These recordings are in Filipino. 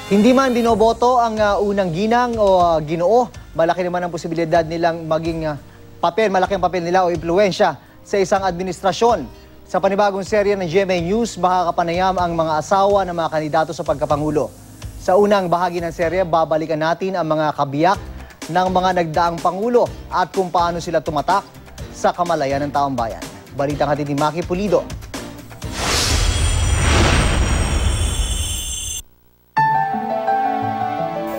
Hindi man binoboto ang unang ginang o ginoo, malaki naman ang posibilidad nilang maging malaki ang papel nila o impluwensya sa isang administrasyon. Sa panibagong serye ng GMA News, makakapanayam ang mga asawa ng mga kandidato sa pagkapangulo. Sa unang bahagi ng serye, babalikan natin ang mga kabiyak ng mga nagdaang pangulo at kung paano sila tumatak sa kamalayan ng taong bayan. Balitang hatid ni Maki Pulido.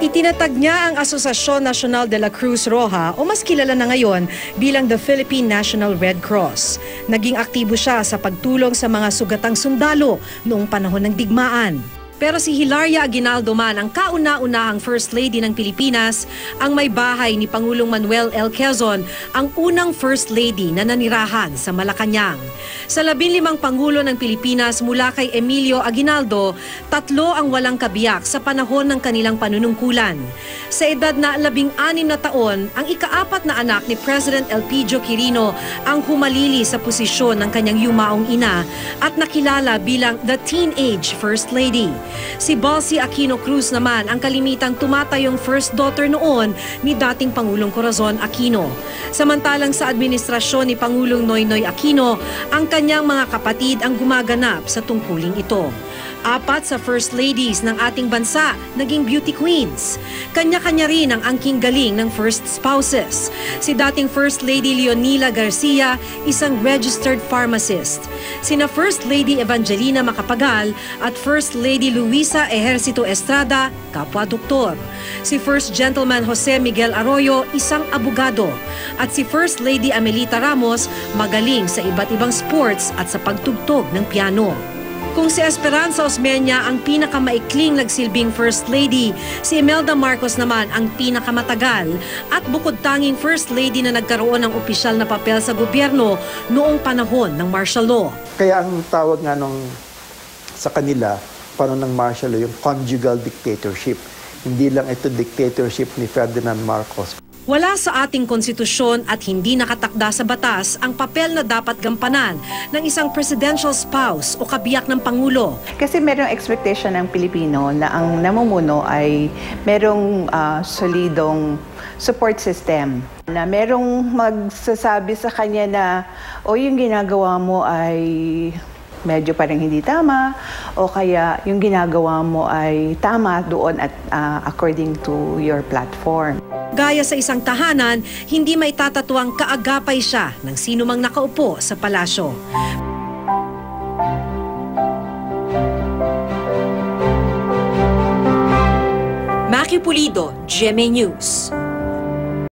Itinatag niya ang Asociación Nacional de la Cruz Roja o mas kilala na ngayon bilang the Philippine National Red Cross. Naging aktibo siya sa pagtulong sa mga sugatang sundalo noong panahon ng digmaan. Pero si Hilaria Aguinaldo man ang kauna-unahang First Lady ng Pilipinas, ang may bahay ni Pangulong Manuel L. Quezon, ang unang First Lady na nanirahan sa Malacanang. Sa 15 Pangulo ng Pilipinas mula kay Emilio Aguinaldo, 3 ang walang kabiyak sa panahon ng kanilang panunungkulan. Sa edad na 16 na taon, ang ika-4 na anak ni President Elpidio Quirino ang humalili sa posisyon ng kanyang yumaong ina at nakilala bilang the Teenage First Lady. Si Balsi Aquino Cruz naman ang kalimitang tumatayong first daughter noon ni dating Pangulong Corazon Aquino. Samantalang sa administrasyon ni Pangulong Noynoy Aquino, ang kanyang mga kapatid ang gumaganap sa tungkuling ito. 4 sa First Ladies ng ating bansa naging beauty queens. Kanya-kanya rin ang angking galing ng first spouses. Si dating First Lady Leonila Garcia, isang registered pharmacist. Sina First Lady Evangelina Macapagal at First Lady Luisa Ejercito Estrada, kapwa-doktor. Si First Gentleman Jose Miguel Arroyo, isang abogado. At si First Lady Amelita Ramos, magaling sa iba't ibang sports at sa pagtugtog ng piano. Kung si Esperanza Osmeña ang pinakamaikling nagsilbing First Lady, si Imelda Marcos naman ang pinakamatagal at bukod tanging First Lady na nagkaroon ng opisyal na papel sa gobyerno noong panahon ng martial law. Kaya ang tawag nga sa kanila, panahon ng martial law, yung conjugal dictatorship. Hindi lang ito dictatorship ni Ferdinand Marcos. Wala sa ating konstitusyon at hindi nakatakda sa batas ang papel na dapat gampanan ng isang presidential spouse o kabiyak ng Pangulo. Kasi merong expectation ng Pilipino na ang namumuno ay merong solidong support system. Na merong magsasabi sa kanya na, yung ginagawa mo ay medyo parang hindi tama o kaya yung ginagawa mo ay tama doon at according to your platform. Gaya sa isang tahanan, hindi maitatatuang kaagapay siya ng sino mang nakaupo sa palasyo. Maki Pulido, GMA News.